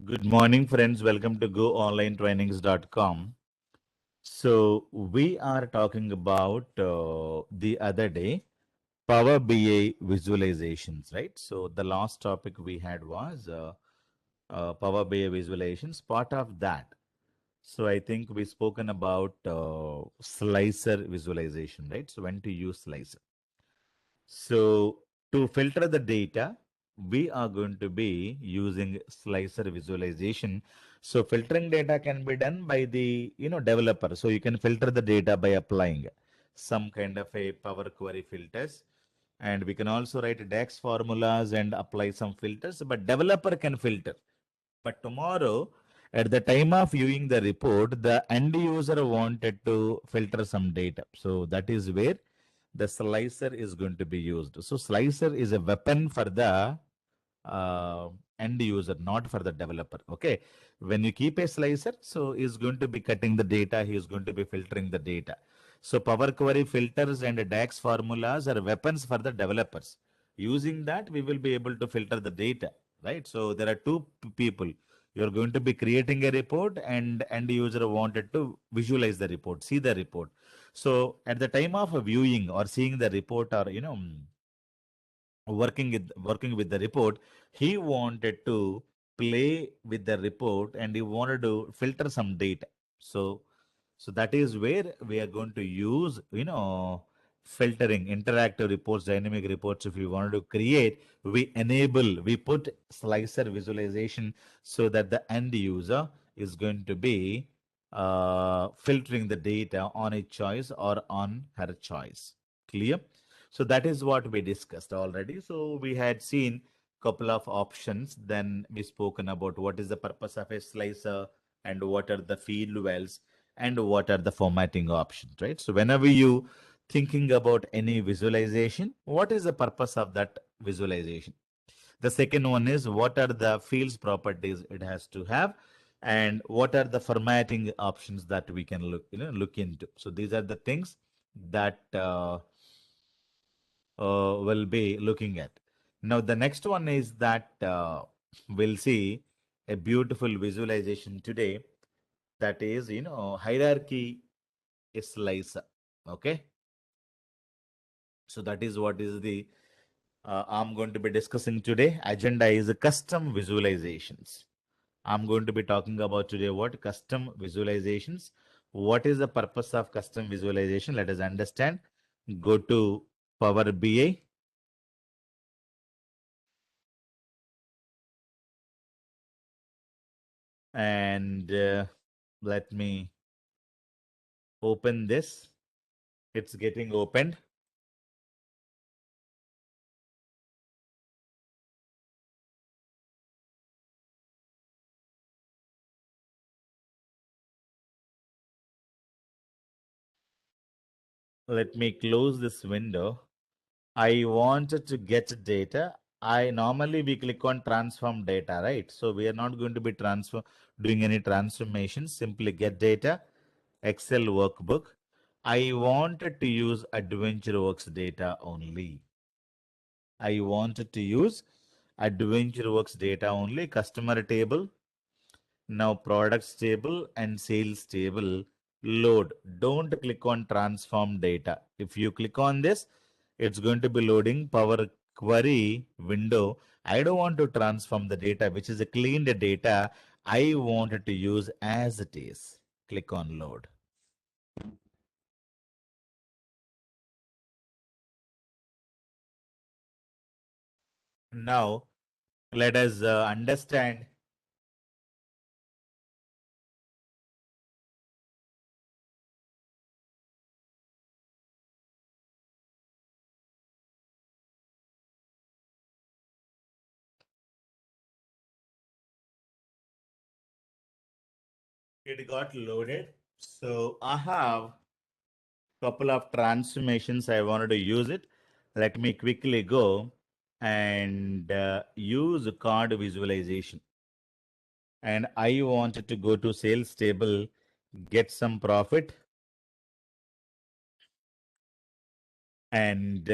Good morning, friends. Welcome to GoOnlineTrainings.com. So, we are talking about the other day Power BI visualizations, right? So, the last topic we had was Power BI visualizations. Part of that. So, I think we spoken about slicer visualization, right? So, when to use slicer. So to filter the data, we are going to be using slicer visualization. So filtering data can be done by the developer. So you can filter the data by applying some kind of a Power Query filters. And we can also write DAX formulas and apply some filters, but developer can filter. But tomorrow, at the time of viewing the report, the end user wanted to filter some data. So that is where the slicer is going to be used. So slicer is a weapon for the uh, end user, not for the developer. Okay. When you keep a slicer, so he's going to be cutting the data, he is going to be filtering the data. So Power Query filters and DAX formulas are weapons for the developers. Using that, we will be able to filter the data, right? So there are two people. You're going to be creating a report and end user wanted to visualize the report, see the report. So at the time of viewing or seeing the report or, working with the report, he wanted to play with the report and he wanted to filter some data. So that is where we are going to use filtering interactive reports, dynamic reports. If we wanted to create, we put slicer visualization so that the end user is going to be filtering the data on a choice or on her choice. Clear? So that is what we discussed already. So we had seen couple of options. Then we spoken about what is the purpose of a slicer and what are the field wells and what are the formatting options, right? So whenever you thinking about any visualization, what is the purpose of that visualization? The second one is what are the fields properties it has to have, and what are the formatting options that we can look into. So these are the things that will be looking at. Now, the next one is that we'll see a beautiful visualization today, that is, hierarchy slicer. Okay. So that is what is the I'm going to be discussing today. Agenda is custom visualizations. I'm going to be talking about today what custom visualizations. What is the purpose of custom visualization? Let us understand. Go to Power BI. And let me open this. It's getting opened. Let me close this window. I wanted to get data. I normally we click on transform data, right? So we are not going to be doing any transformation. Simply get data, Excel workbook. I wanted to use AdventureWorks data only. I wanted to use AdventureWorks data only. Customer table. Now products table and sales table load. Don't click on transform data. If you click on this, it's going to be loading Power Query window. I don't want to transform the data, which is a cleaned data. I wanted to use as it is. Click on load. Now, let us understand. It got loaded. So I have couple of transformations I wanted to use it. Let me quickly go and use card visualization. And I wanted to go to sales table, get some profit, and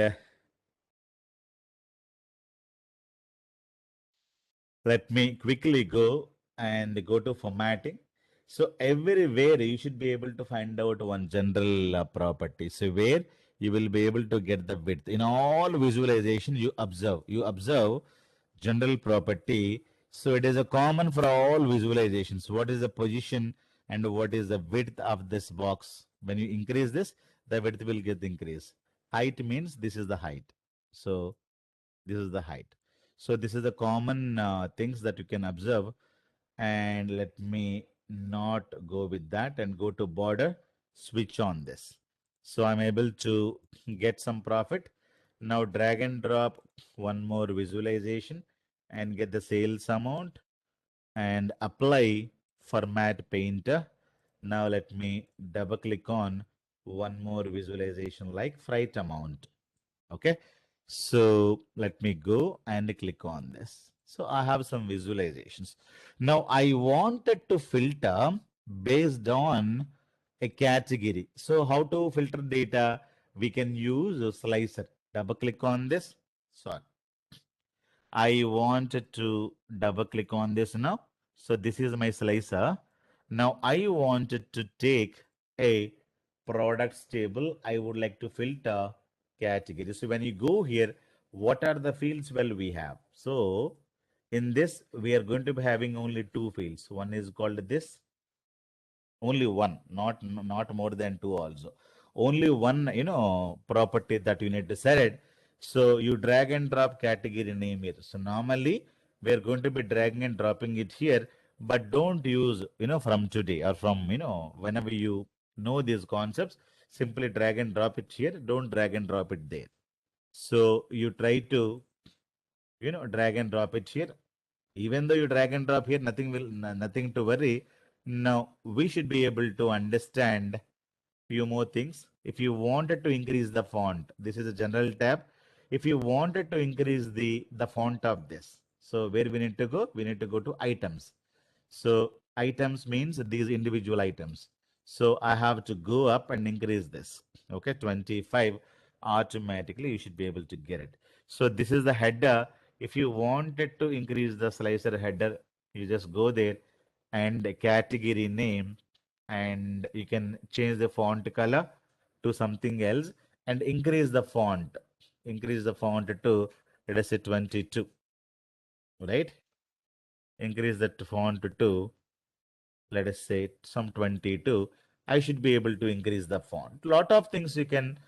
let me quickly go and go to formatting. So everywhere you should be able to find out one general property. So where you will be able to get the width. In all visualization, you observe general property. So it is a common for all visualizations. What is the position and what is the width of this box? When you increase this, the width will get increased. Height means this is the height. So this is the height. So this is the common things that you can observe. And let me not go with that and go to border, switch on this. So I'm able to get some profit. Now drag and drop one more visualization and get the sales amount and apply format painter. Now let me double click on one more visualization like freight amount. Okay. So let me go and click on this. So I have some visualizations. Now I wanted to filter based on a category. So how to filter data? We can use a slicer. Double click on this. Sorry. I wanted to double click on this now. So this is my slicer. Now I wanted to take a products table. I would like to filter category. So when you go here, what are the fields? Well, we have. So in this, we are going to be having only two fields. One is called this, only one, not more than two also. Only one, property that you need to select. So you drag and drop category name here. So normally we are going to be dragging and dropping it here, but don't use, from today or from, whenever you know these concepts, simply drag and drop it here. Don't drag and drop it there. So you try to, drag and drop it here. Even though you drag and drop here, nothing to worry. Now we should be able to understand few more things. If you wanted to increase the font, this is a general tab. If you wanted to increase the font of this, so where we need to go? We need to go to items. So items means these individual items. So I have to go up and increase this. Okay, 25 automatically you should be able to get it. So this is the header. If you wanted to increase the slicer header, you just go there and the category name, and you can change the font color to something else and increase the font. Increase the font to, let us say, 22, right? Increase that font to, let us say, some 22. I should be able to increase the font. Lot of things you can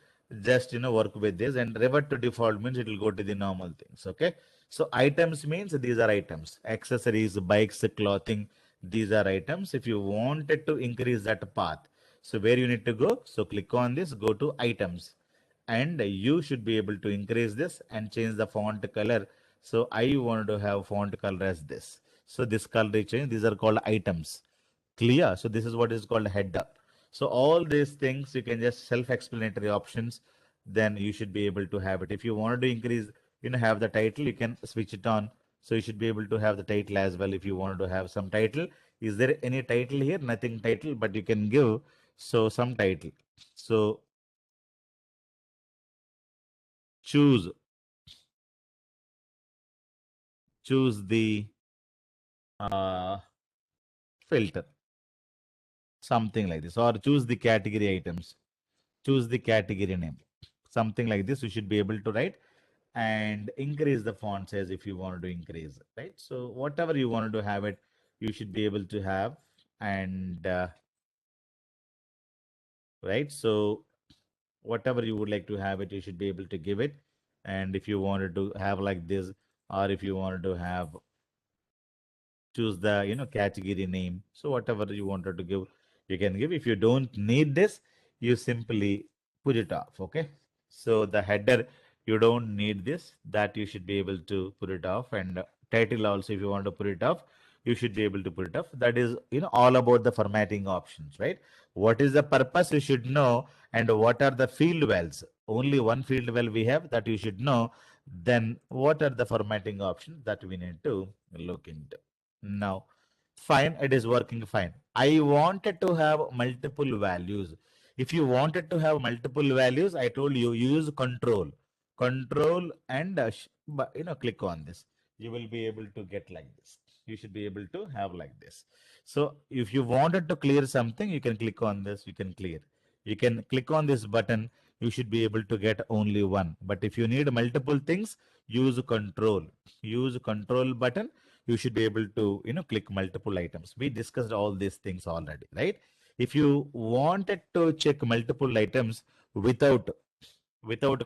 just, work with this, and revert to default means it will go to the normal things. Okay. So items means these are items, accessories, bikes, clothing. These are items. If you wanted to increase that path, so where you need to go? So click on this, go to items, and you should be able to increase this and change the font color. So I want to have font color as this. So this color is changed. These are called items. Clear? So this is what is called header. So all these things you can just self-explanatory options, then you should be able to have it. If you wanted to increase, have the title, you can switch it on. So you should be able to have the title as well if you wanted to have some title. Is there any title here? Nothing title, but you can give so some title. So choose the uh, filter, something like this, or choose the category items, choose the category name, something like this. You should be able to write and increase the font size if you wanted to increase, right? So whatever you wanted to have it, you should be able to have, and right. So whatever you would like to have it, you should be able to give it. And if you wanted to have like this, or if you wanted to have, choose the category name. So whatever you wanted to give, you can give. If you don't need this, you simply put it off. Okay. So the header, you don't need this, that you should be able to put it off. And title also, if you want to put it off, you should be able to put it off. That is all about the formatting options, right? What is the purpose, you should know. And what are the field wells? Only one field well we have, that you should know. Then what are the formatting options that we need to look into? Now, fine, it is working fine. I wanted to have multiple values. If you wanted to have multiple values, I told you, use control and click on this. You will be able to get like this. You should be able to have like this. So if you wanted to clear something, you can click on this, you can clear. You can click on this button, you should be able to get only one. But if you need multiple things, use control. Use control button, you should be able to, click multiple items. We discussed all these things already, right? If you wanted to check multiple items without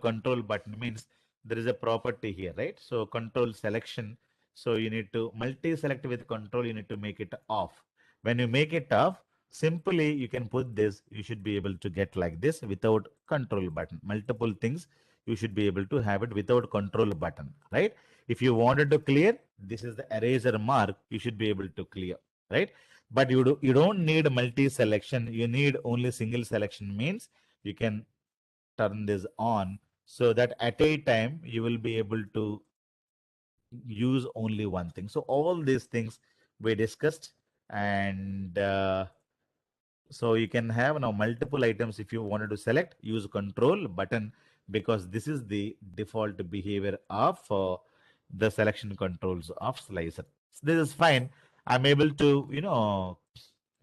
control button means there is a property here, right? So control selection. So you need to multi-select with control, you need to make it off. When you make it off, simply you can put this, you should be able to get like this without control button. Multiple things, you should be able to have it without control button, right? If you wanted to clear, this is the eraser mark, you should be able to clear, right? But you don't need multi-selection, you need only single selection means you can turn this on so that at a time you will be able to use only one thing. So all these things we discussed, and so you can have now multiple items. If you wanted to select, use control button, because this is the default behavior of the selection controls of slicer. So this is fine. I'm able to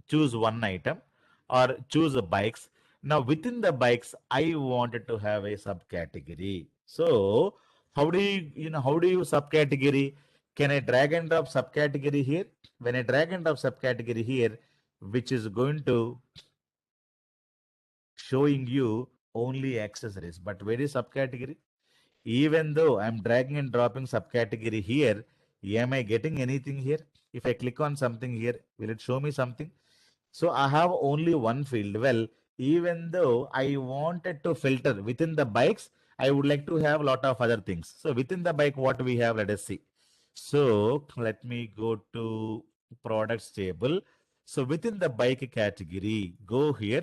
choose one item or choose a bikes. Now within the bikes, I wanted to have a subcategory. So how do you subcategory? Can I drag and drop subcategory here? When I drag and drop subcategory here, which is going to showing you only accessories, but where is subcategory? Even though I'm dragging and dropping subcategory here, am I getting anything here? If I click on something here, will it show me something? So I have only one field. Well, even though I wanted to filter within the bikes, I would like to have a lot of other things. So within the bike, what we have, let us see. So let me go to products table. So within the bike category, go here,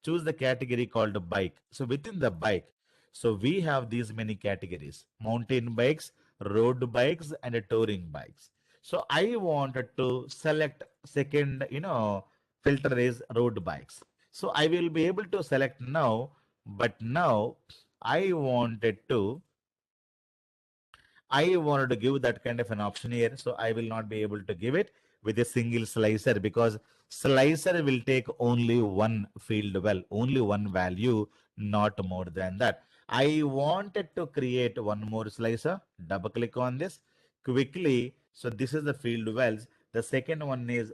choose the category called bike. So within the bike, so we have these many categories: mountain bikes, road bikes, and touring bikes. So I wanted to select second, filter is road bikes. So I will be able to select now, but now I wanted to I wanted to give that kind of an option here. So I will not be able to give it with a single slicer, because slicer will take only one field, well, only one value, not more than that. I wanted to create one more slicer. Double click on this quickly. So this is the field wells. The second one is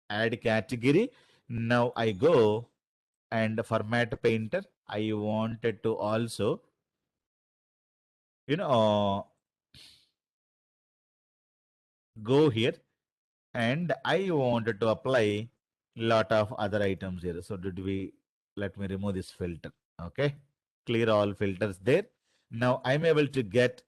add category. Now I go and format painter. I wanted to also, you know, go here, and I wanted to apply lot of other items here. So let me remove this filter. Okay. Clear all filters there. Now I'm able to get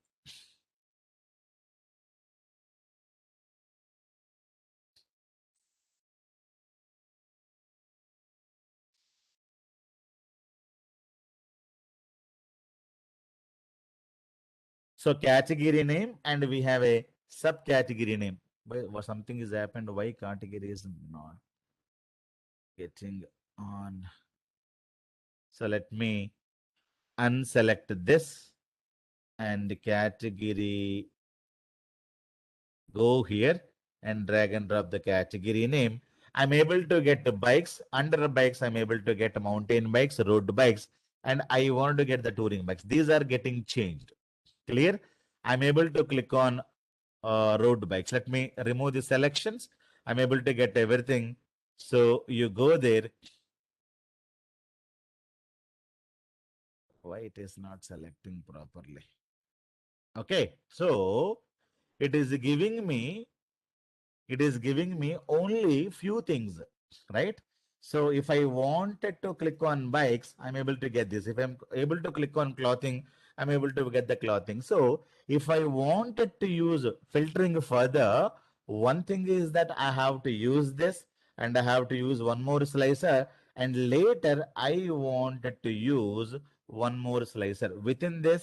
so category name, and we have a subcategory name. But something is happened. Why category is not getting on? So let me unselect this and category, go here and drag and drop the category name. I'm able to get the bikes. Under bikes, I'm able to get mountain bikes, road bikes, and I want to get the touring bikes. These are getting changed. Clear? I'm able to click on road bikes. Let me remove the selections. I'm able to get everything. So you go there. Why it is not selecting properly? Okay, so it is giving me only few things, right? So if I wanted to click on bikes, I'm able to get this. If I'm able to click on clothing, I'm able to get the clothing. So if I wanted to use filtering further, one thing is that I have to use this, and I have to use one more slicer, and later I wanted to use one more slicer. Within the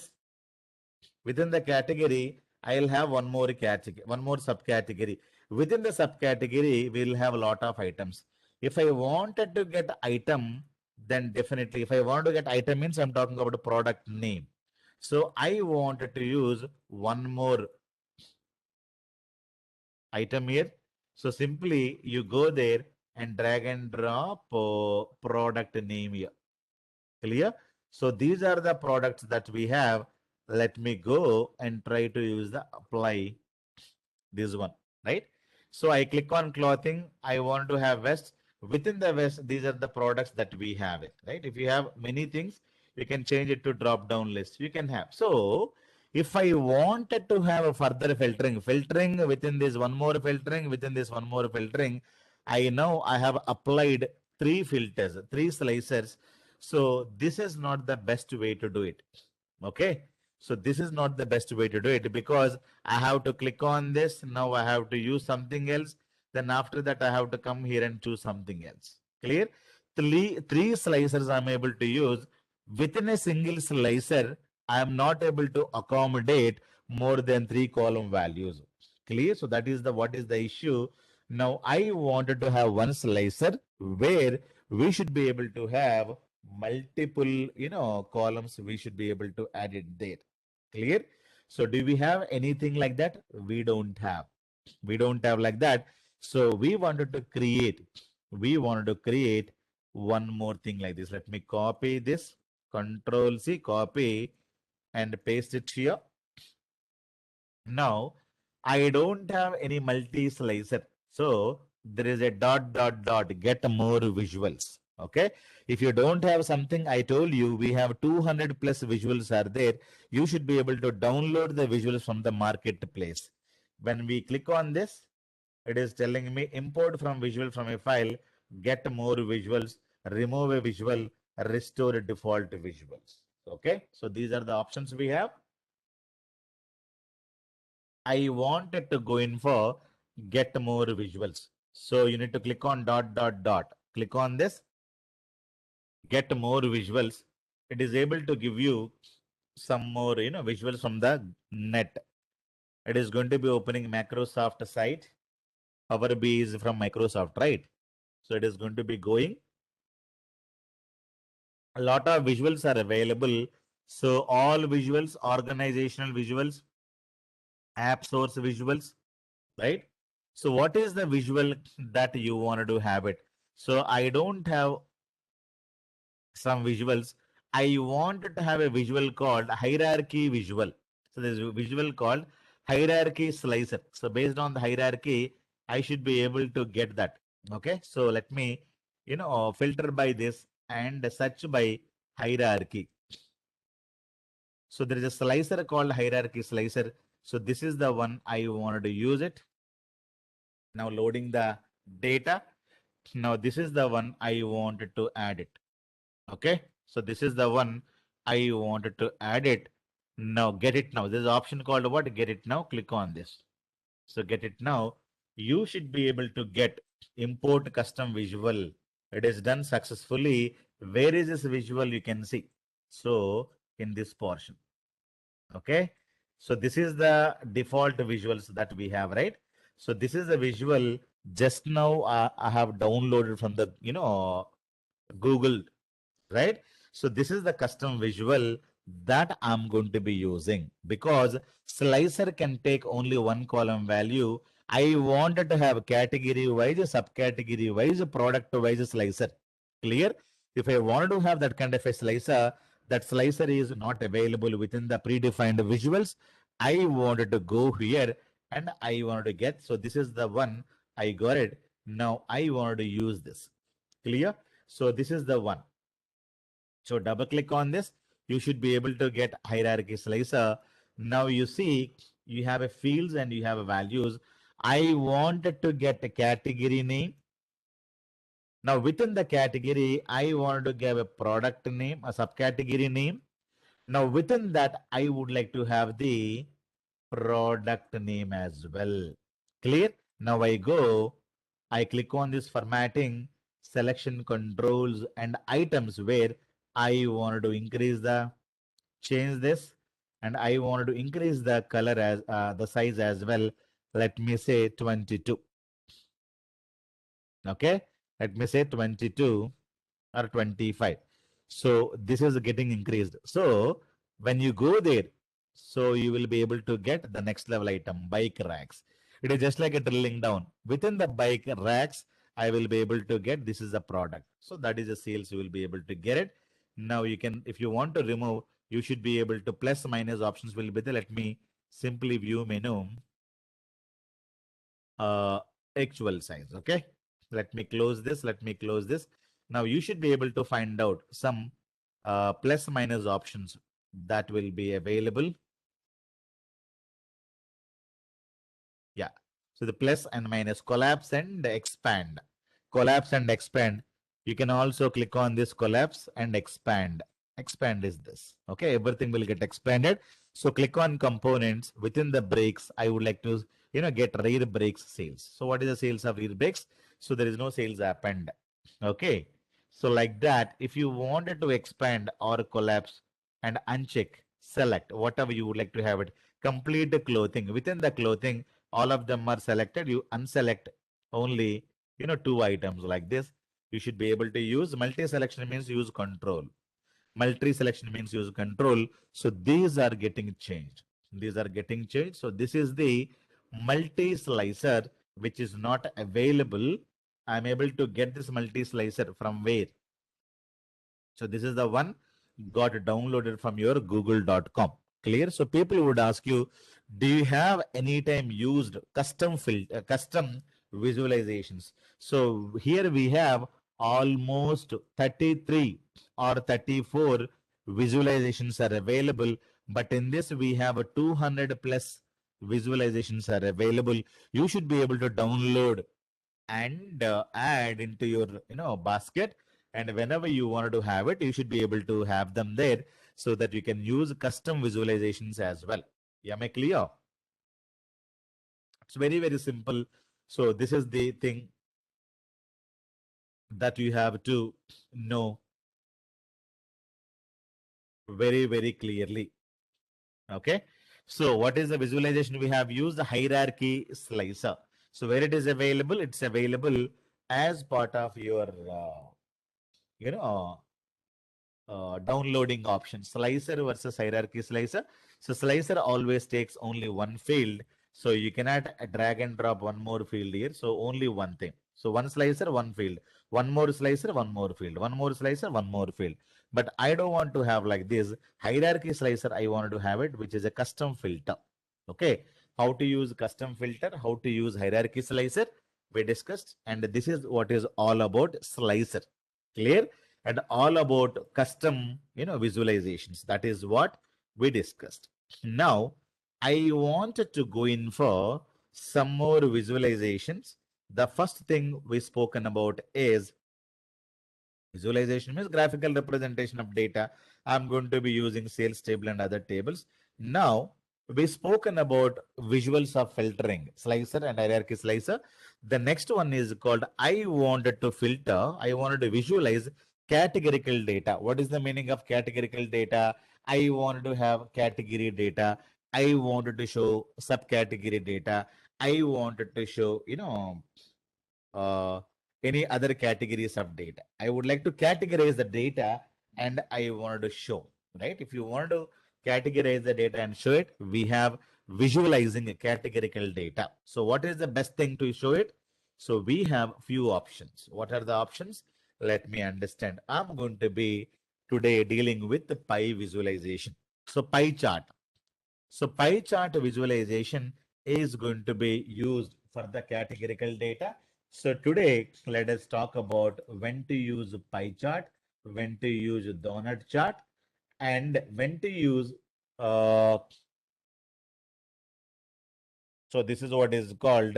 category, I'll have one more category, one more subcategory. Within the subcategory, we'll have a lot of items. If I wanted to get item, then definitely, if I want to get item means I'm talking about a product name. So I wanted to use one more item here. So simply you go there and drag and drop product name here. Clear? So these are the products that we have. Let me go and try to use the apply this one, right? So I click on clothing. I want to have vest. Within the vest, these are the products that we have it, right? If you have many things, you can change it to drop down list. You can have. So if I wanted to have a further filtering within this one more filtering, within this one more filtering, I know I have applied three filters, three slicers. So this is not the best way to do it. Okay. So this is not the best way to do it because I have to click on this. Now I have to use something else. Then after that, I have to come here and choose something else. Clear? Three slicers I'm able to use. Within a single slicer, I am not able to accommodate more than three column values. Clear? So that is the what is the issue. Now I wanted to have one slicer where we should be able to have multiple, columns. We should be able to add it there. Clear? So do we have anything like that? We don't have. We don't have like that. So we wanted to create one more thing like this. Let me copy this, Control C, copy and paste it here. Now, I don't have any multi-slicer. So there is a dot, get more visuals. Okay. If you don't have something, I told you we have 200 plus visuals are there. You should be able to download the visuals from the marketplace. When we click on this, it is telling me import from visual from a file, get more visuals, remove a visual, restore default visuals. Okay. So these are the options we have. I wanted to go in for get more visuals. So you need to click on dot. Click on this, get more visuals. It is able to give you some more, visuals from the net. It is going to be opening Microsoft site. Power BI is from Microsoft, right? So it is going to be going. A lot of visuals are available. So all visuals, organizational visuals, app source visuals, right? So what is the visual that you want to have it? So I don't have some visuals. I wanted to have a visual called hierarchy visual. So there's a visual called hierarchy slicer. So based on the hierarchy, I should be able to get that. Okay. So let me, filter by this and search by hierarchy. So there is a slicer called hierarchy slicer. So this is the one I wanted to use it. Now loading the data. Now this is the one I wanted to add it. Okay. So this is the one I wanted to add it. Now get it now. There's an option called what? Get it now. Click on this. So get it now. You should be able to get import custom visual. It is done successfully. Where is this visual? You can see. So in this portion. Okay. So this is the default visuals that we have, right? So this is the visual just now I have downloaded from the, Google, right? So this is the custom visual that I'm going to be using because slicer can take only one column value. I wanted to have category wise, subcategory wise, product wise slicer. Clear? If I wanted to have that kind of a slicer, that slicer is not available within the predefined visuals. I wanted to go here and I wanted to get. So this is the one I got it. Now I wanted to use this. Clear? So this is the one. So double click on this. You should be able to get hierarchy slicer. Now you see you have a fields and you have a values. I wanted to get a category name. Now within the category, I wanted to give a product name, a subcategory name. Now within that, I would like to have the product name as well. Clear? Now I click on this formatting, selection controls and items where I wanted to change this and I wanted to increase the color as the size as well. Let me say 22. Okay. Let me say 22 or 25. So this is getting increased. So when you go there, so you will be able to get the next level item, bike racks. It is just like a drilling down. Within the bike racks, I will be able to get this is a product. So that is a sales you will be able to get it. Now you can, if you want to remove, you should be able to plus minus options will be there. Let me simply view menu uh, actual size. Okay. Let me close this. Let me close this. Now you should be able to find out some plus minus options that will be available. Yeah. So the plus and minus, collapse and expand. Collapse and expand. You can also click on this collapse and expand. Expand is this. Okay. Everything will get expanded. So click on components within the brakes. I would like to, get rear brakes sales. So what is the sales of rear brakes? So there is no sales happened. Okay. So like that, if you wanted to expand or collapse and uncheck, select whatever you would like to have it, complete the clothing. Within the clothing, all of them are selected. You unselect only, two items like this. You should be able to use multi-selection means use control. Multi-selection means use control. So these are getting changed. These are getting changed. So this is the multi-slicer which is not available. I'm able to get this multi-slicer from where? So this is the one got downloaded from your google.com. Clear? So people would ask you, do you have anytime used custom custom visualizations? So here we have almost 33 or 34 visualizations are available, but in this we have a 200 plus visualizations are available. You should be able to download and add into your basket, and whenever you wanted to have it, you should be able to have them there so that you can use custom visualizations as well. Yeah, am I clear? It's very, very simple. So this is the thing that you have to know very, very clearly. Okay. So what is the visualization? We have used the hierarchy slicer. So where it is available, it's available as part of your you know downloading option. Slicer versus hierarchy slicer. So slicer always takes only one field. So you cannot drag and drop one more field here. So only one thing. So one slicer, one field. One more slicer, one more field. One more slicer, one more field. But I don't want to have like this. Hierarchy slicer, I wanted to have it, which is a custom filter. Okay. How to use custom filter, how to use hierarchy slicer, we discussed. And this is what is all about slicer. Clear? And all about custom visualizations. That is what we discussed. Now I wanted to go in for some more visualizations. The first thing we spoken about is visualization means graphical representation of data. I'm going to be using sales table and other tables. Now we spoken about visuals of filtering, slicer and hierarchy slicer. The next one is called I wanted to filter, I wanted to visualize categorical data. What is the meaning of categorical data? I wanted to have category data. I wanted to show subcategory data. I wanted to show, uh, any other categories of data. I would like to categorize the data and I wanted to show, right? If you want to categorize the data and show it, we have visualizing a categorical data. So what is the best thing to show it? So we have few options. What are the options? Let me understand. I'm going to be today dealing with the pie visualization. So pie chart. So pie chart visualization is going to be used for the categorical data. So today, let us talk about when to use pie chart, when to use donut chart, and when to use, uh, so this is what is called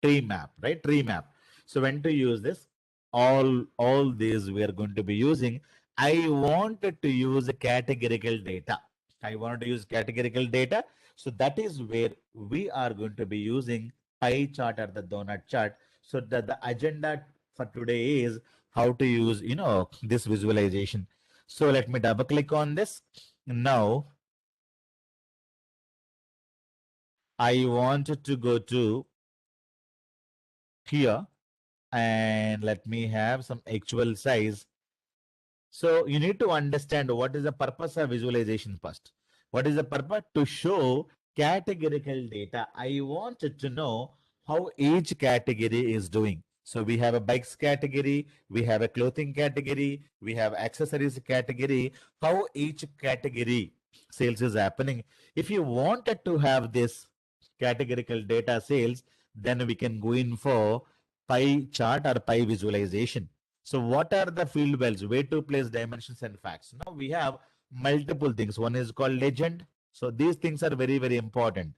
tree map, right? Tree map. So when to use this, all these we are going to be using. I wanted to use categorical data. I wanted to use categorical data. So that is where we are going to be using pie chart or the donut chart. So the agenda for today is how to use, this visualization. So let me double click on this. Now I wanted to go to here and let me have some actual size. So you need to understand what is the purpose of visualization first. What is the purpose? To show categorical data. I wanted to know how each category is doing. So we have a bikes category, we have a clothing category, we have accessories category, how each category sales is happening. If you wanted to have this categorical data sales, then we can go in for pie chart or pie visualization. So what are the field wells, where to place dimensions and facts? Now we have multiple things. One is called legend. So these things are very, very important.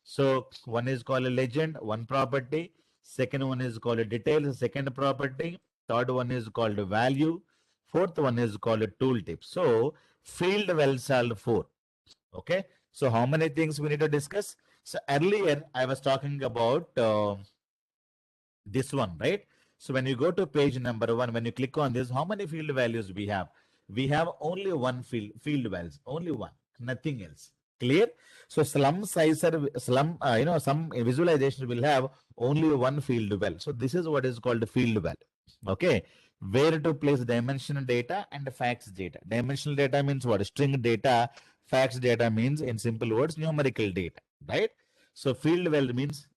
So one is called a legend, one property. Second one is called a detail, second property. Third one is called a value. Fourth one is called a tooltip. So field wells are four. Okay. So how many things we need to discuss? So earlier I was talking about this one, right? So when you go to page number one, when you click on this, how many field values we have? We have only one field values, only one, nothing else. Clear? So slum sizer, some visualization will have only one field well. So this is what is called field well. Okay. Where to place dimensional data and facts data. Dimensional data means what? String data. Facts data means, in simple words, numerical data, right? So field well means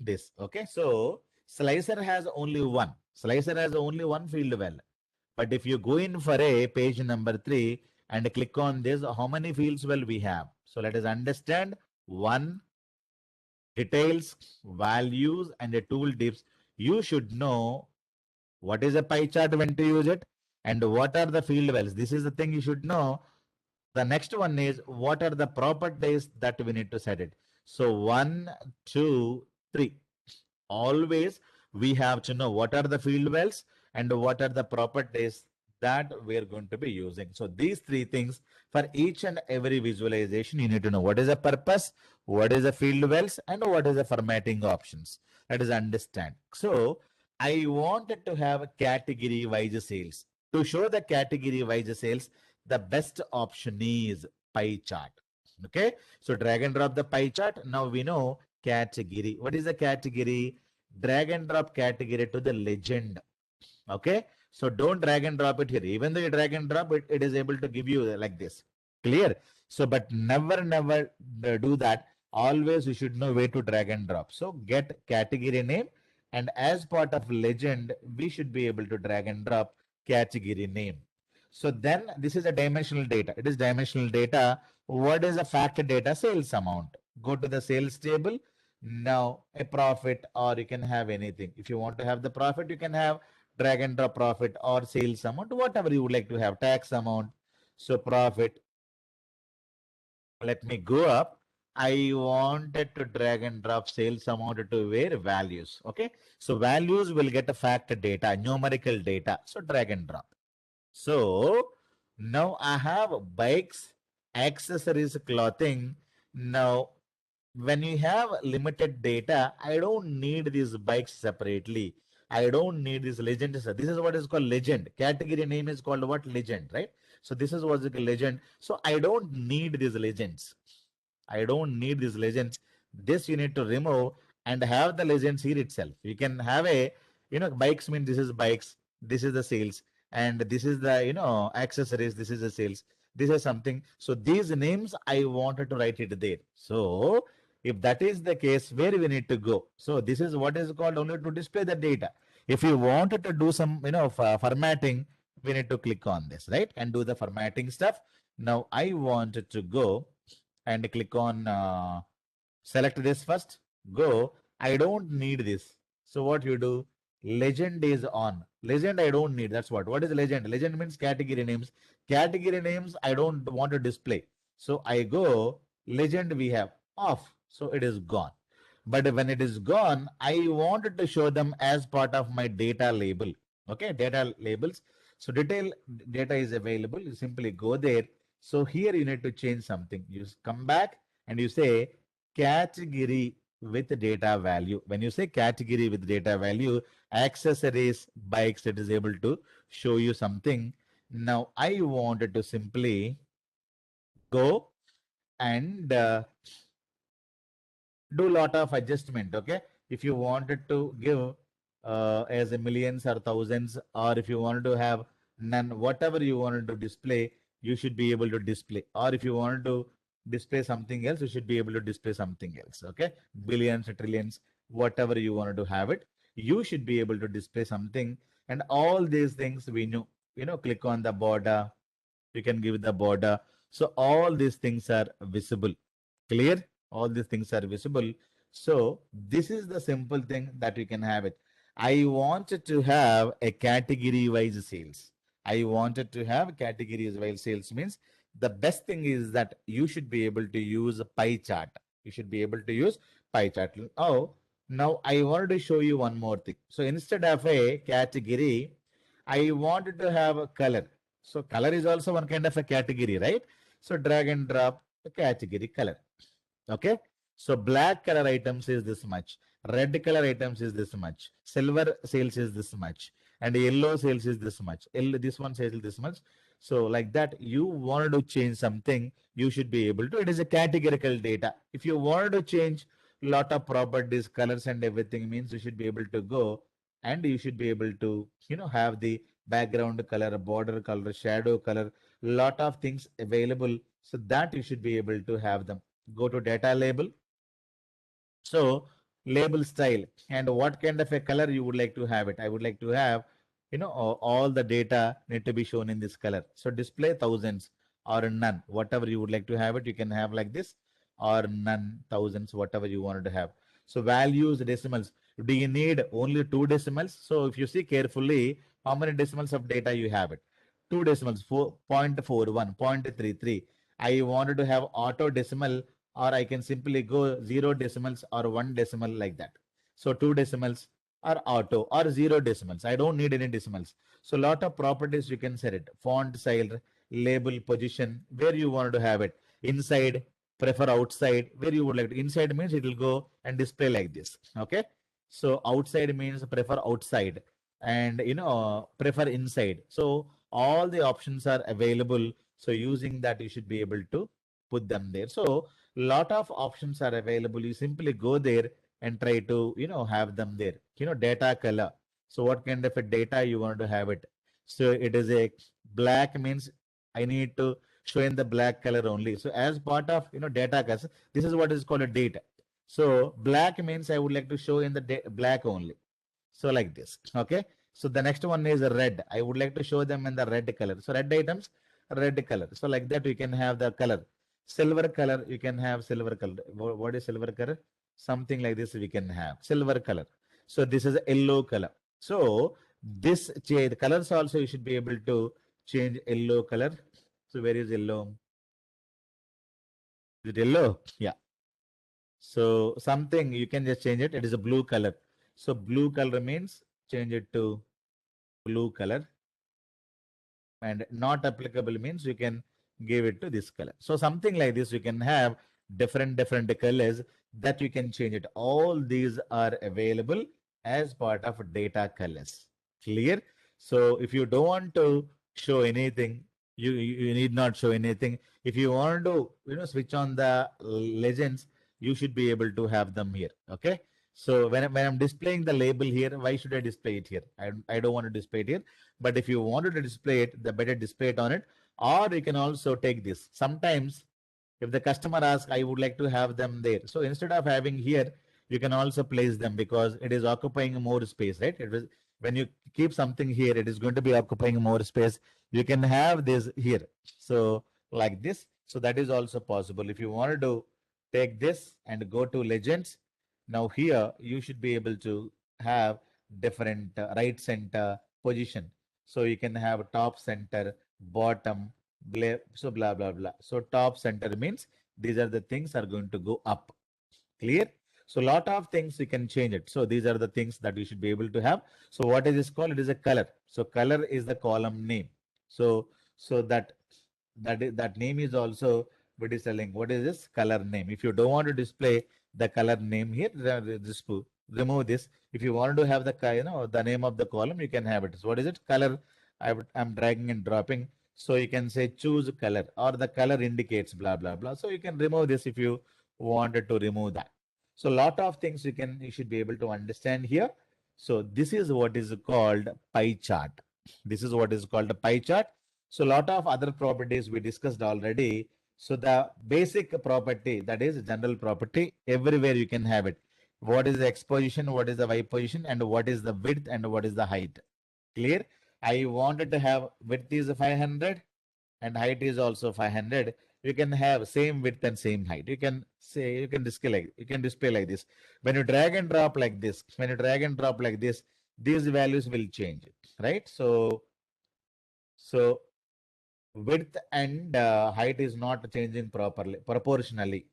this. Okay. So Slicer has only one. Slicer has only one field well. But if you go in for a page number 3 and click on this, how many fields well we have? So let us understand. One, details, values, and the tool tips. You should know what is a pie chart, when to use it, and what are the field wells. This is the thing you should know. The next one is what are the properties that we need to set it. So 1, 2, 3. Always we have to know what are the field wells and what are the properties that we're going to be using. So these three things, for each and every visualization, you need to know what is the purpose, what is the field wells, and what is the formatting options. That is understand. So I wanted to have a category wise sales. To show the category wise sales, the best option is pie chart. Okay, so drag and drop the pie chart. Now we know category. What is the category? Drag and drop category to the legend. Okay, so don't drag and drop it here. Even though you drag and drop it, it is able to give you like this. Clear? So, but never do that. Always you should know where to drag and drop. So get category name, and as part of legend, we should be able to drag and drop category name. So then this is a dimensional data. It is dimensional data. What is the fact data? Sales amount. Go to the sales table. Now a profit, or you can have anything. If you want to have the profit, you can have drag and drop profit or sales amount, whatever you would like to have, tax amount. So profit. Let me go up. I wanted to drag and drop sales amount to where? Values. Okay. So values will get a fact data, numerical data. So drag and drop. So now I have bikes, accessories, clothing. Now, when you have limited data, I don't need these bikes separately. I don't need this legend. This is what is called legend. Category name is called what? Legend, right? So this is what's a legend. So I don't need these legends. I don't need these legends. This you need to remove and have the legends here itself. You can have a, bikes mean this is bikes, this is the sales, and this is the, accessories, this is the sales. This is something. So these names I wanted to write it there. So if that is the case, where we need to go? So this is what is called only to display the data. If you wanted to do some, formatting, we need to click on this, right? And do the formatting stuff. Now I wanted to go and click on select this first, go. I don't need this. So what you do? Legend is on. Legend I don't need. That's what is legend? Legend means category names. Category names I don't want to display. So I go legend, we have off. So it is gone. But when it is gone, I wanted to show them as part of my data label. Okay, data labels. So detail data is available. You simply go there. So here you need to change something. You come back and you say category with data value. When you say category with data value, accessories, bikes, it is able to show you something. Now I wanted to simply go and do lot of adjustment. Okay, if you wanted to give as a millions or thousands, or if you wanted to have none, whatever you wanted to display, you should be able to display. Or if you wanted to display something else, you should be able to display something else. Okay, billions, trillions, whatever you wanted to have it, you should be able to display something. And all these things we know, click on the border, you can give the border. So all these things are visible. Clear? All these things are visible. So this is the simple thing that you can have it. I wanted to have a category wise sales. I wanted to have categories wise sales means the best thing is that you should be able to use a pie chart. You should be able to use pie chart. Oh, now I wanted to show you one more thing. So instead of a category, I wanted to have a color. So color is also one kind of a category, right? So drag and drop the category color. Okay. So black color items is this much. Red color items is this much. Silver sales is this much. And yellow sales is this much. This one sales is this much. So like that, you wanted to change something, you should be able to. It is a categorical data. If you wanted to change lot of properties, colors and everything means you should be able to go and you should be able to, have the background color, border color, shadow color, lot of things available. So that you should be able to have them. Go to data label. So label style and what kind of a color you would like to have it. I would like to have, all the data need to be shown in this color. So display thousands or none, whatever you would like to have it, you can have like this or none, thousands, whatever you wanted to have. So values, decimals. Do you need only two decimals? So if you see carefully, how many decimals of data you have it? Two decimals, 4.41, 0.33. I wanted to have auto decimal, or I can simply go zero decimals or one decimal like that. So two decimals or auto or zero decimals. I don't need any decimals. So lot of properties you can set it. Font size, label, position, where you want to have it. Inside, prefer outside, where you would like to. Inside means it will go and display like this. Okay. So outside means prefer outside and prefer inside. So all the options are available. So using that, you should be able to put them there. So lot of options are available. You simply go there and try to have them there. Data color. So what kind of a data you want to have it? So it is a black means I need to show in the black color only. So as part of data color, this is what is called a data. So black means I would like to show in the black only. So like this. Okay. So the next one is red. I would like to show them in the red color. So red items, red color. So like that, we can have the color. Silver color, you can have silver color. What is silver color? Something like this we can have. Silver color. So this is a yellow color. So this the colors also you should be able to change yellow color. So where is yellow? Is it yellow? Yeah. So something you can just change it. It is a blue color. So blue color means change it to blue color, and not applicable means you can give it to this color. So something like this, you can have different colors that you can change it. All these are available as part of data colors. Clear? So if you don't want to show anything, you need not show anything. If you want to switch on the legends, you should be able to have them here. Okay. So when I'm displaying the label here, why should I display it here? I don't want to display it here. But if you wanted to display it, the better display it on it. Or you can also take this. Sometimes if the customer asks, I would like to have them there. So instead of having here, you can also place them because it is occupying more space, right? It was when you keep something here, it is going to be occupying more space. You can have this here. So like this. So that is also possible. If you wanted to take this and go to legends, now here you should be able to have different right center position. So you can have top center, bottom, so blah blah blah. So top center means these are the things are going to go up. Clear? So lot of things you can change it. So these are the things that you should be able to have. So what is this called? It is a color. So color is the column name. So that name is also what is telling. What is this color name? If you don't want to display the color name here, just remove this. If you want to have the the name of the column, you can have it. So what is it? Color. I'm dragging and dropping. So you can say choose color or the color indicates blah blah blah. So you can remove this if you wanted to remove that. So a lot of things you should be able to understand here. So this is what is called pie chart. This is what is called a pie chart. So a lot of other properties we discussed already. So the basic property, that is general property, everywhere you can have it. What is the X position, what is the Y position, and what is the width and what is the height. Clear? I wanted to have width is 500 and height is also 500. You can have same width and same height. You can say, you can display like this. When you drag and drop like this, these values will change, right? So width and height is not changing proportionally.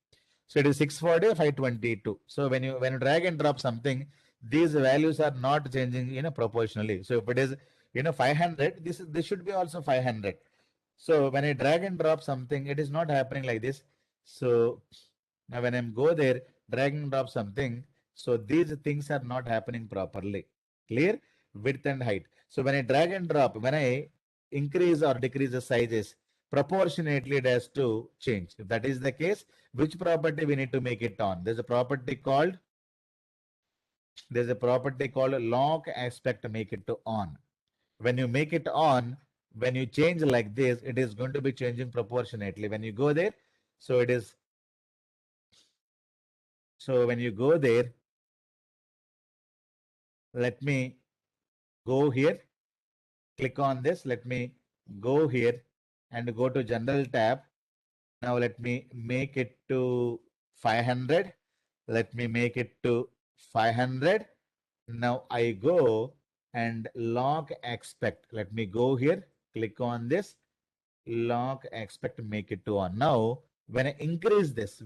So it is 640, 522. So when you drag and drop something, these values are not changing proportionally. So if it is 500, this should be also 500. So when I drag and drop something, it is not happening like this. So now when I go there, drag and drop something, so these things are not happening properly. Clear? Width and height. So when I drag and drop, when I increase or decrease the sizes, proportionately it has to change. If that is the case, which property we need to make it on? There's a property called lock aspect make it to on. When you make it on, when you change like this, it is going to be changing proportionately. When you go there, so it is, so when you go there, let me go here, click on this, let me go here and go to general tab. Now let me make it to 500. Let me make it to 500. Now I go and log expect. Let me go here, click on this, log expect, make it to on. Now when I increase this,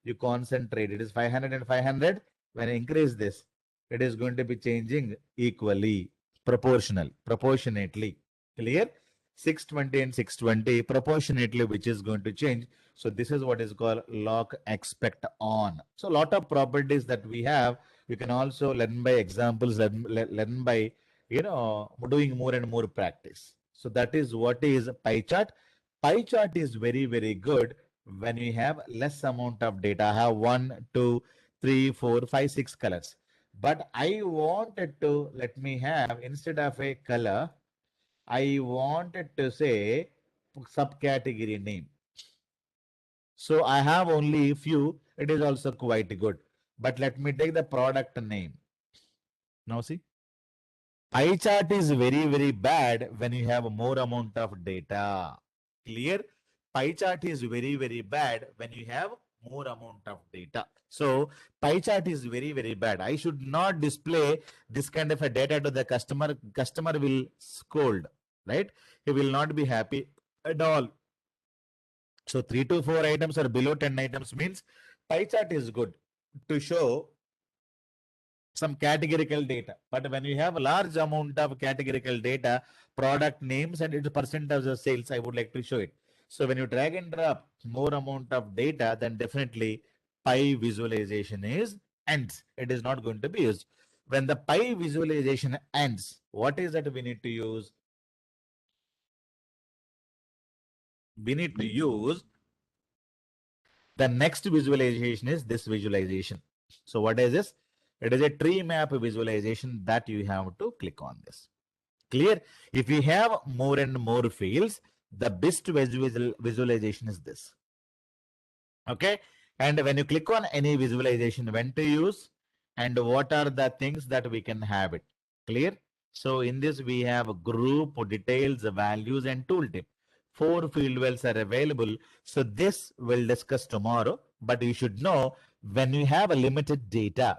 you concentrate. It is 500 and 500. When I increase this, it is going to be changing equally, proportionately. Clear? 620 and 620 proportionately, which is going to change. So this is what is called log expect on. So a lot of properties that we have, you can also learn by examples, learn by doing more and more practice. So that is what is pie chart. Pie chart is very, very good when you have less amount of data. I have 1, 2, 3, 4, 5, 6 colors. But I wanted to, let me have, instead of a color, I wanted to say subcategory name. So I have only few. It is also quite good. But let me take the product name. Now see. Pie chart is very, very bad when you have more amount of data. Clear? Pie chart is very, very bad when you have more amount of data. So pie chart is very, very bad. I should not display this kind of a data to the customer. Customer will scold, right? He will not be happy at all. So 3 to 4 items or below 10 items means pie chart is good to show some categorical data. But when you have a large amount of categorical data, product names and its percentage of sales, I would like to show it. So when you drag and drop more amount of data, then definitely pie visualization is ends. It is not going to be used. When the pie visualization ends, what is that we need to use? We need to use the next visualization is this visualization. So what is this? It is a tree map visualization that you have to click on this. Clear? If you have more and more fields, the best visualization is this. Okay. And when you click on any visualization, when to use and what are the things that we can have it. Clear? So in this, we have group, details, values, and tooltip. 4 field wells are available. So this we'll discuss tomorrow. But you should know when you have a limited data,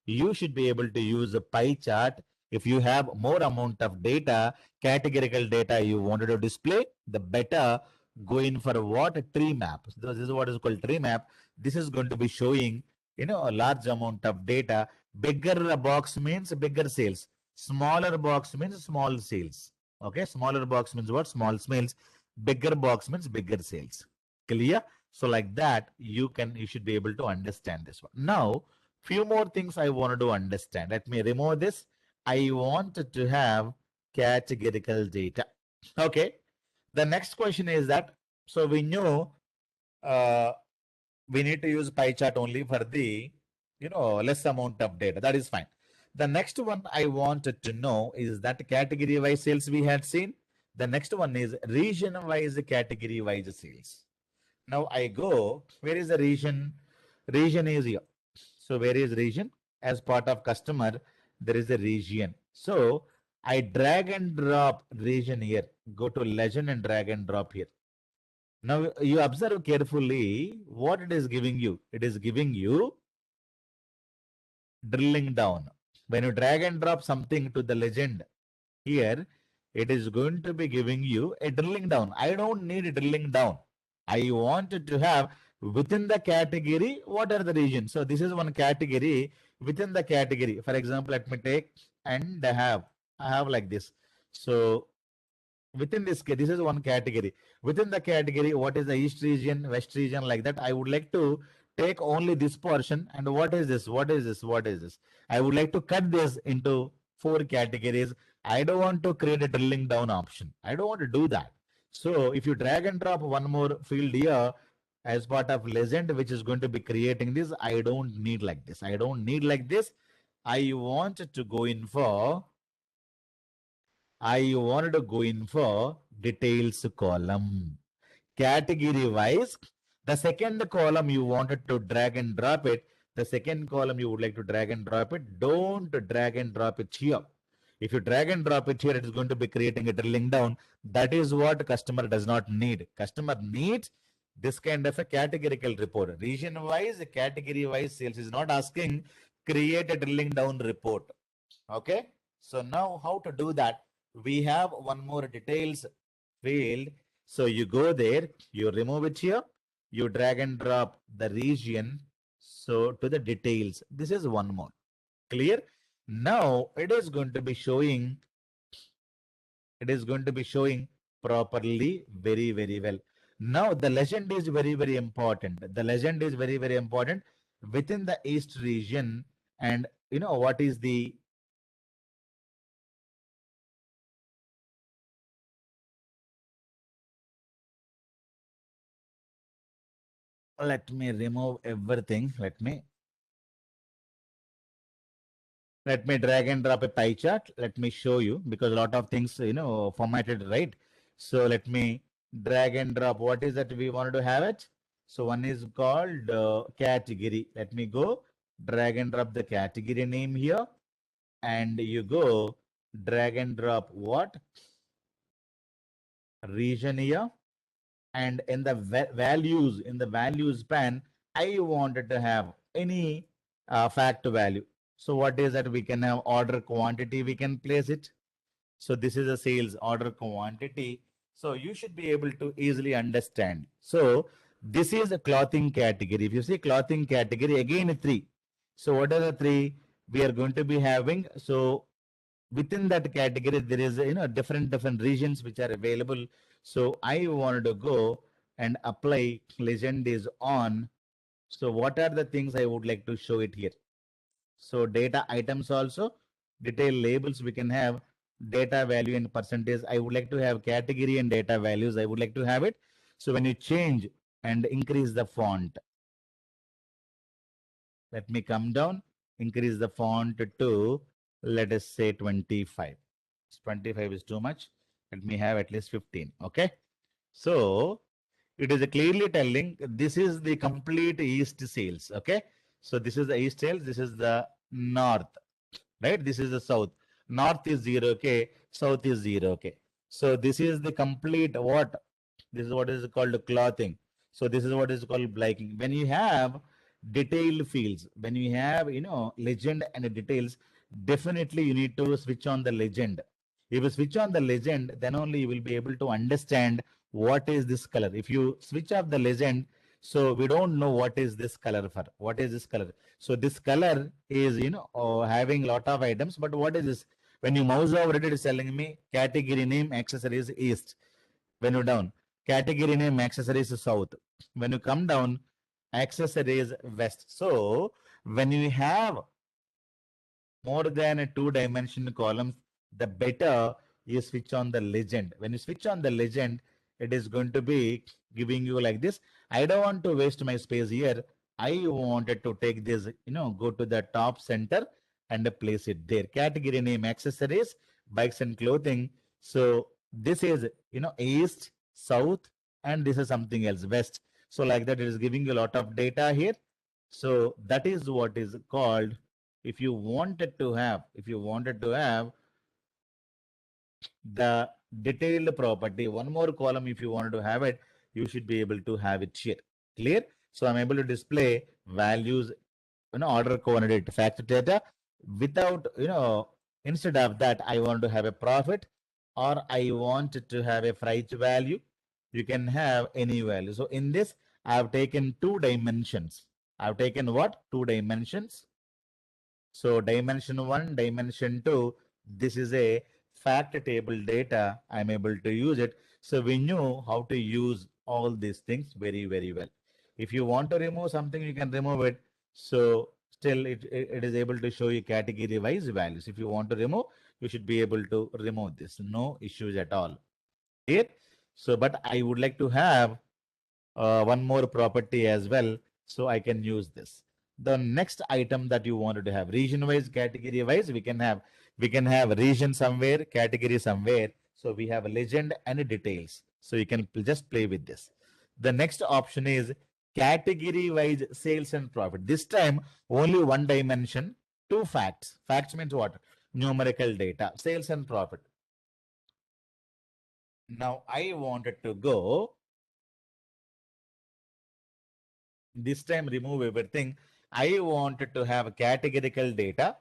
you should be able to use a pie chart. If you have more amount of data, categorical data you wanted to display, the better go in for what? A tree map. So this is what is called tree map. This is going to be showing, a large amount of data. Bigger box means bigger sales. Smaller box means small sales. Okay, smaller box means what? Small sales. Bigger box means bigger sales. Clear? So like that, you should be able to understand this one. Now, few more things I wanted to understand. Let me remove this. I wanted to have categorical data. Okay. The next question is that, so we know uh, we need to use pie chart only for the, less amount of data. That is fine. The next one I wanted to know is that category wise sales we had seen. The next one is region-wise, category-wise sales. Now I go, where is the region? Region is here. So where is region? As part of customer, there is a region. So I drag and drop region here. Go to legend and drag and drop here. Now you observe carefully what it is giving you. It is giving you drilling down. When you drag and drop something to the legend here, it is going to be giving you a drilling down. I don't need a drilling down. I want to have within the category, what are the regions? So this is one category within the category. For example, let me take and I have like this. So within this is one category. Within the category, what is the east region, west region, like that? I would like to take only this portion. And what is this? What is this? What is this? I would like to cut this into 4 categories. I don't want to create a drilling down option. I don't want to do that. So if you drag and drop one more field here as part of legend, which is going to be creating this, I don't need like this. I don't need like this. I want to go in for details column. Category wise, the second column you wanted to drag and drop it. The second column you would like to drag and drop it. Don't drag and drop it here. If you drag and drop it here, it is going to be creating a drilling down. That is what customer does not need. Customer needs this kind of a categorical report. Region wise, category wise sales is not asking create a drilling down report. Okay. So now how to do that? We have one more details field. So you go there, you remove it here, you drag and drop the region. So to the details, this is one more. Clear? Now it is going to be showing, properly very, very well. Now the legend is very, very important. The legend is very, very important within the east region. And you know what is the let me remove everything. Let me drag and drop a pie chart. Let me show you because a lot of things, formatted, right? So let me drag and drop. What is that we wanted to have it? So one is called category. Let me go drag and drop the category name here. And you go drag and drop what? Region here. And in the values span, I wanted to have any fact value. So what is that? We can have order quantity, we can place it. So this is a sales order quantity. So you should be able to easily understand. So this is a clothing category. If you see clothing category, again 3. So what are the 3 we are going to be having? So within that category, there is different regions which are available. So I wanted to go and apply legend is on. So what are the things I would like to show it here? So data items also, detail labels we can have, data value and percentage. I would like to have category and data values. I would like to have it. So when you change and increase the font, let me come down, increase the font to, let us say 25. 25 is too much. Let me have at least 15. Okay. So it is clearly telling this is the complete east sales. Okay. So this is the east sales. This is the north, right? This is the south. North is 0K. South is 0K. So this is the complete what? This is what is called clothing. So this is what is called liking. When you have detailed fields, when you have, legend and details, definitely you need to switch on the legend. If you switch on the legend, then only you will be able to understand what is this color. If you switch off the legend, so we don't know what is this color for. What is this color? So this color is, having lot of items, but what is this? When you mouse over it, it is telling me category name accessories east. When you down, category name accessories south. When you come down, accessories west. So when you have more than a 2-dimensional columns, the better you switch on the legend. When you switch on the legend, it is going to be giving you like this. I don't want to waste my space here. I wanted to take this, go to the top center and place it there. Category name accessories, bikes and clothing. So This is, east, south, and this is something else, west. So like that, it is giving you a lot of data here. So that is what is called, if you wanted to have the detailed property, one more column, if you wanted to have it, you should be able to have it here. Clear? So I'm able to display values, order coordinate fact data without, instead of that, I want to have a profit or I want to have a price value. You can have any value. So in this, I have taken two dimensions. I've taken what? Two dimensions. So dimension one, dimension two, this is a fact table data. I'm able to use it. So we knew how to use all these things very, very well. If you want to remove something, you can remove it. So still it is able to show you category wise values. If you want to remove, you should be able to remove this. No issues at all. Here. So, but I would like to have one more property as well, so I can use this. The next item that you wanted to have, region wise, category wise, we can have region somewhere, category somewhere. So we have a legend and details. So you can just play with this. The next option is category wise sales and profit. This time only one dimension, two facts. Facts means what? Numerical data, sales and profit. Now I wanted to go this time, remove everything. I wanted to have categorical data.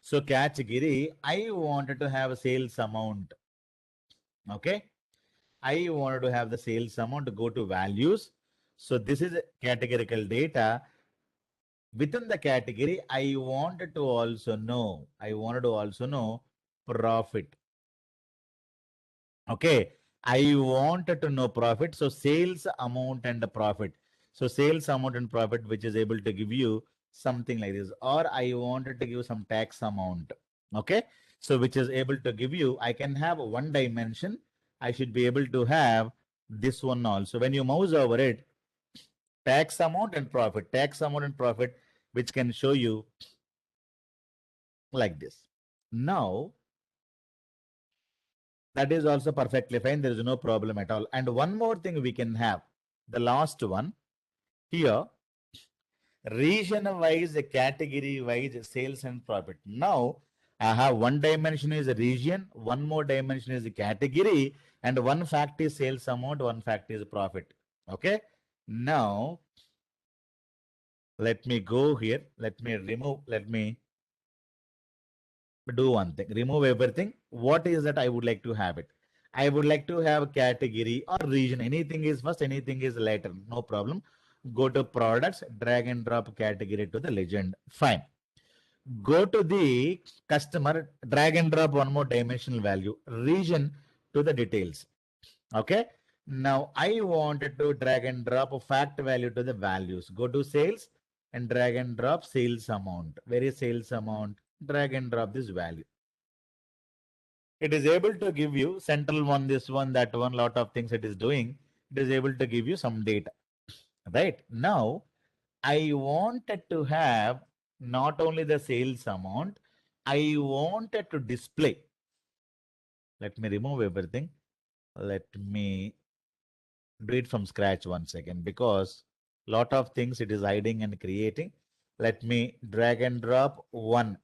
So category, I wanted to have a sales amount. Okay. I wanted to have the sales amount to go to values. So this is categorical data. Within the category, I wanted to also know profit. Okay. I wanted to know profit. So sales amount and the profit. So sales amount and profit, which is able to give you something like this. Or I wanted to give some tax amount. Okay. So which is able to give you, I can have one dimension. I should be able to have this one also. When you mouse over it, tax amount and profit, which can show you like this. Now, that is also perfectly fine. There is no problem at all. And one more thing we can have, the last one here, region wise, category wise sales and profit. Now I have one dimension is a region, one more dimension is a category, and one fact is sales amount, one fact is profit. Okay. Now let me go here. Let me do one thing, remove everything. What is that I would like to have it? I would like to have category or region. Anything is first, anything is later. No problem. Go to products, drag and drop category to the legend. Fine. Go to the customer, drag and drop one more dimensional value, region to the details. Okay. Now I wanted to drag and drop a fact value to the values. Go to sales and drag and drop sales amount. Where is sales amount? Drag and drop this value. It is able to give you central one, this one, that one, lot of things it is doing. It is able to give you some data. Right now, I wanted to have not only the sales amount, I wanted to display. Let me remove everything. Let me do it from scratch one second, because lot of things it is hiding and creating. Let me drag and drop one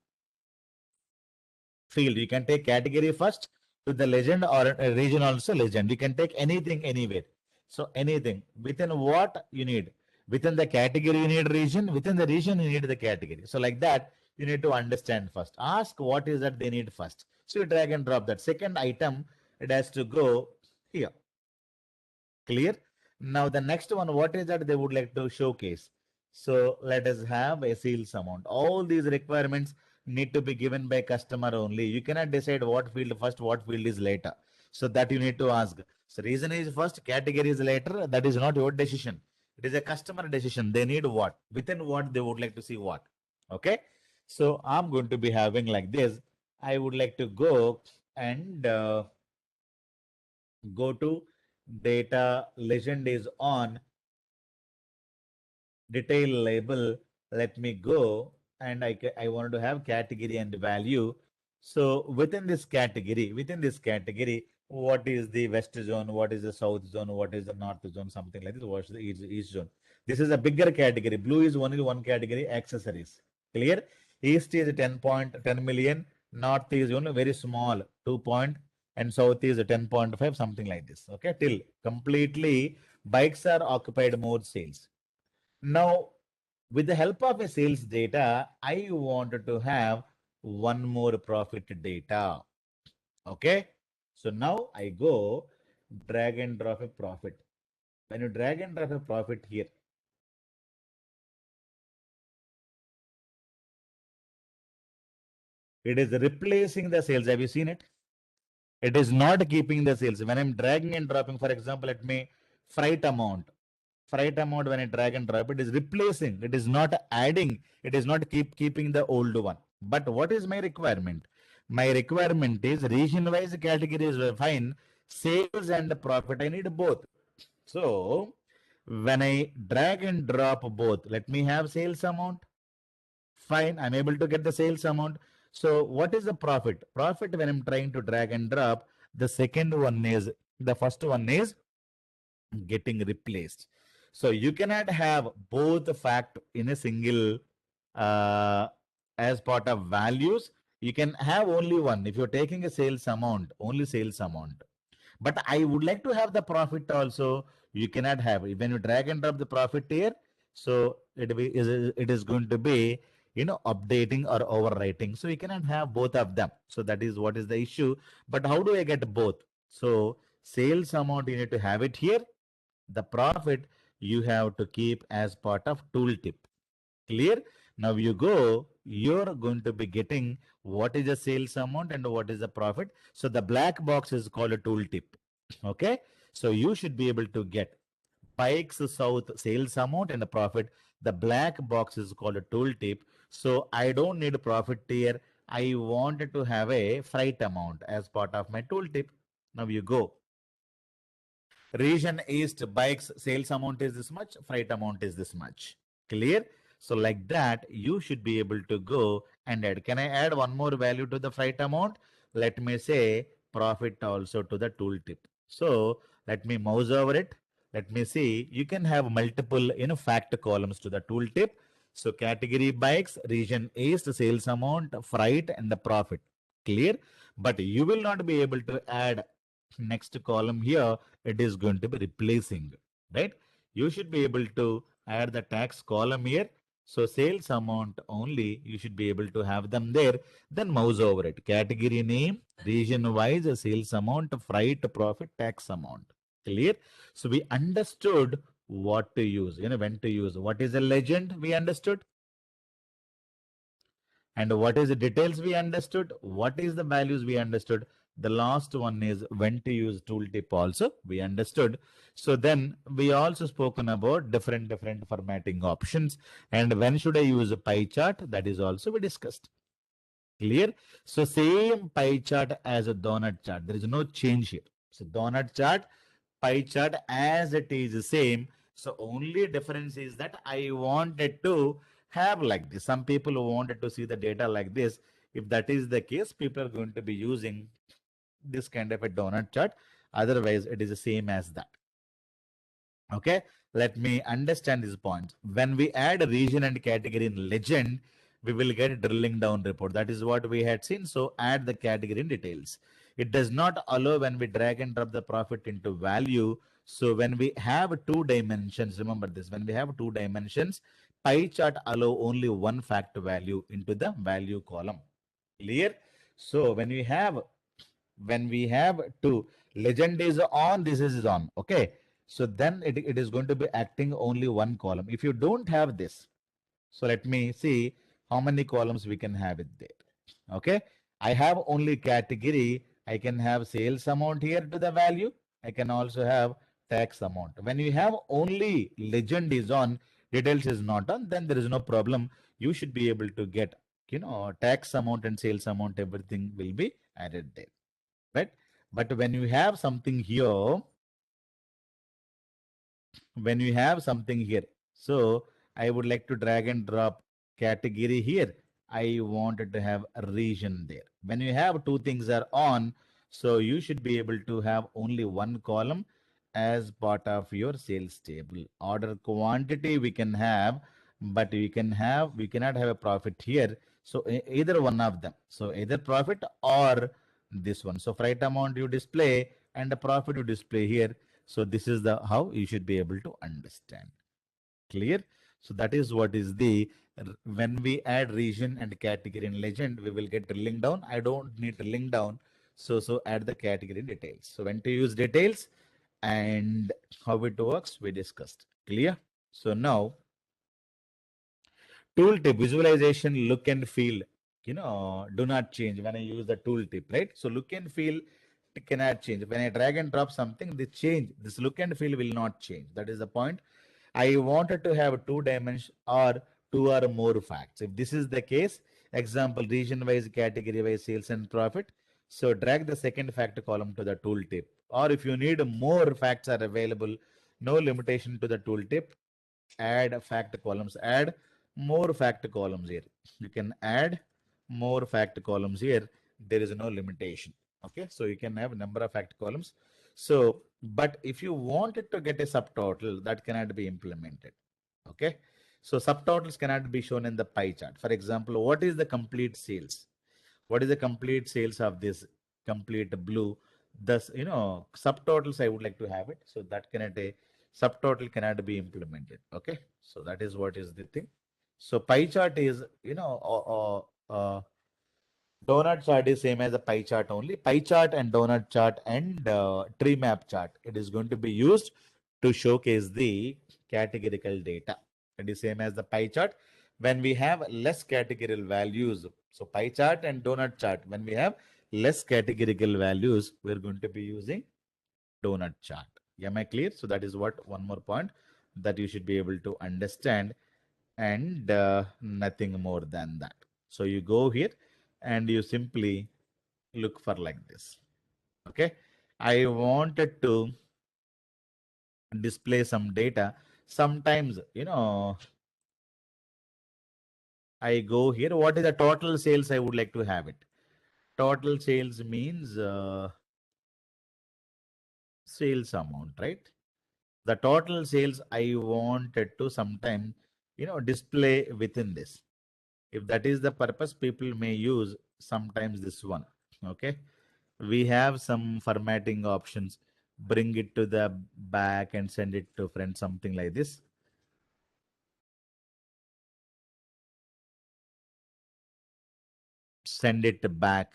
field. You can take category first to the legend, or a region also legend. You can take anything anywhere. So anything within what you need. Within the category you need region. Within the region you need the category. So like that you need to understand first. Ask what is that they need first. So you drag and drop that. Second item, it has to go here. Clear? Now the next one, what is that they would like to showcase? So let us have a sales amount. All these requirements need to be given by customer only. You cannot decide what field first, what field is later. So that you need to ask. So reason is first, category is later. That is not your decision. It is a customer decision. They need what? Within what they would like to see what. Okay. So I'm going to be having like this. I would like to go and go to data, legend is on, detail label. Let me go, and I wanted to have category and value. So within this category, what is the west zone, what is the south zone, what is the north zone, something like this, what is the east zone. This is a bigger category. Blue is only one category, accessories. Clear? East is 10.10 million, north is only very small, 2 point, and south is 10.5, something like this. Okay, till completely bikes are occupied more sales. Now, with the help of a sales data, I wanted to have one more profit data. Okay. So now I go drag and drop a profit. When you drag and drop a profit here, it is replacing the sales. Have you seen it? It is not keeping the sales. When I'm dragging and dropping, for example, let me freight amount. Freight amount when I drag and drop, it is replacing. It is not adding. It is not keeping the old one. But what is my requirement? My requirement is region-wise categories were fine. Sales and profit, I need both. So when I drag and drop both, let me have sales amount. Fine, I'm able to get the sales amount. So what is the profit? Profit when I'm trying to drag and drop, the first one is getting replaced. So you cannot have both fact in a single uh, as part of values. You can have only one. If you're taking a sales amount, only sales amount. But I would like to have the profit also. You cannot have it. When you drag and drop the profit here, so it is going to be updating or overwriting. So you cannot have both of them. So that is what is the issue. But how do I get both? So sales amount you need to have it here. The profit you have to keep as part of tooltip. Clear? Now you go, you're going to be getting what is the sales amount and what is the profit. So the black box is called a tooltip. Okay. So you should be able to get Bikes South sales amount and the profit. The black box is called a tooltip. So I don't need a profit here. I wanted to have a freight amount as part of my tooltip. Now you go. Region East bikes sales amount is this much, freight amount is this much. Clear? So like that, you should be able to go and add. Can I add one more value to the freight amount? Let me say profit also to the tooltip. So let me mouse over it. Let me see. You can have multiple fact columns to the tooltip. So category bikes, region East, sales amount, freight, and the profit. Clear? But you will not be able to add next column here. It is going to be replacing, right? You should be able to add the tax column here. So sales amount only, you should be able to have them there. Then mouse over it. Category name, region wise, sales amount, freight, profit, tax amount. Clear? So we understood what to use, when to use. What is a legend? We understood. And what is the details we understood? What is the values we understood? The last one is when to use tooltip also we understood. So then we also spoken about different formatting options. And when should I use a pie chart? That is also we discussed. Clear? So same pie chart as a donut chart. There is no change here. So donut chart, pie chart as it is the same. So only difference is that I wanted to have like this. Some people wanted to see the data like this. If that is the case, people are going to be using this kind of a donut chart. Otherwise, it is the same as that. Okay, let me understand this point. When we add a region and category in legend, we will get drilling down report. That is what we had seen. So add the category in details. It does not allow when we drag and drop the profit into value. So when we have two dimensions, remember this, when we have two dimensions, pie chart allow only one fact value into the value column. Clear? So when we have two, legend is on, this is on. Okay. So then it is going to be acting only one column. If you don't have this, so let me see how many columns we can have it there. Okay. I have only category. I can have sales amount here to the value. I can also have tax amount. When you have only legend is on, details is not on, then there is no problem. You should be able to get, tax amount and sales amount, everything will be added there, right? But when you have something here, so I would like to drag and drop category here. I wanted to have a region there. When you have two things are on, so you should be able to have only one column as part of your sales table. Order quantity we can have, but we cannot have a profit here. So either one of them. So either profit or this one. So freight amount you display and the profit you display here. So this is the how you should be able to understand. Clear? So that is what is the when we add region and category in legend, we will get drilling down. I don't need drilling down. So add the category details. So when to use details and how it works, we discussed. Clear? So now tooltip visualization look and feel, do not change when I use the tooltip, right? So look and feel cannot change. When I drag and drop something, the change, this look and feel will not change. That is the point. I wanted to have two dimensions or two or more facts. If this is the case, example, region-wise, category-wise, sales and profit. So drag the second fact column to the tooltip. Or if you need more facts are available, no limitation to the tooltip, add fact columns, add more fact columns here. You can add more fact columns here. There is no limitation. Okay, so you can have number of fact columns. So, but if you wanted to get a subtotal, that cannot be implemented. Okay, so subtotals cannot be shown in the pie chart. For example, what is the complete sales? What is the complete sales of this complete blue? Thus, subtotals I would like to have it. So that cannot a subtotal cannot be implemented. Okay, so that is what is the thing. So pie chart is, donut chart is same as a pie chart only. Pie chart and donut chart and tree map chart. It is going to be used to showcase the categorical data. It is same as the pie chart. When we have less categorical values, so pie chart and donut chart, when we have less categorical values, we're going to be using donut chart. Am I clear? So that is what one more point that you should be able to understand and nothing more than that. So you go here and you simply look for like this. Okay. I wanted to display some data. Sometimes, I go here. What is the total sales? I would like to have it. Total sales means sales amount, right? The total sales I wanted to sometime, display within this. If that is the purpose, people may use sometimes this one. Okay. We have some formatting options. Bring it to the back and send it to front, something like this. Send it back.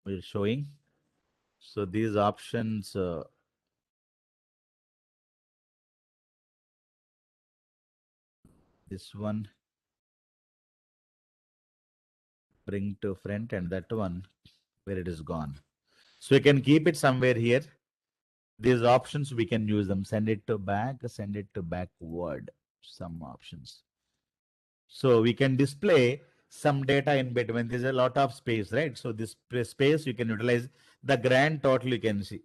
We're showing. So these options, this one, bring to front, and that one where it is gone. So you can keep it somewhere here. These options we can use them. Send it to back, send it to backward. Some options. So we can display some data in between. There's a lot of space, right? So this space you can utilize the grand total you can see.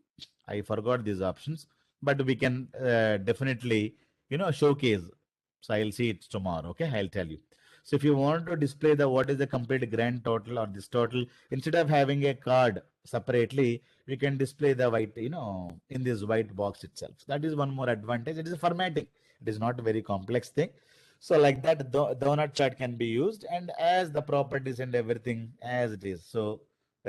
I forgot these options, but we can definitely, showcase. So I'll see it tomorrow. Okay, I'll tell you. So if you want to display the what is the complete grand total or this total, instead of having a card separately, we can display the white, in this white box itself. That is one more advantage. It is a formatting. It is not a very complex thing. So like that, donut chart can be used, and as the properties and everything as it is. So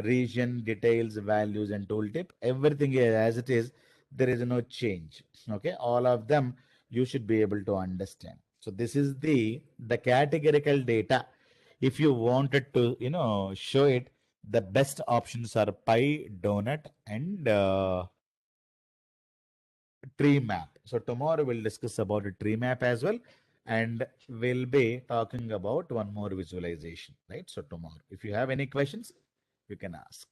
region, details, values, and tooltip, everything is as it is. There is no change. Okay, all of them you should be able to understand. So this is the categorical data. If you wanted to, show it, the best options are pie, donut, and tree map. So tomorrow we'll discuss about a tree map as well, and we'll be talking about one more visualization, right? So tomorrow, if you have any questions, you can ask.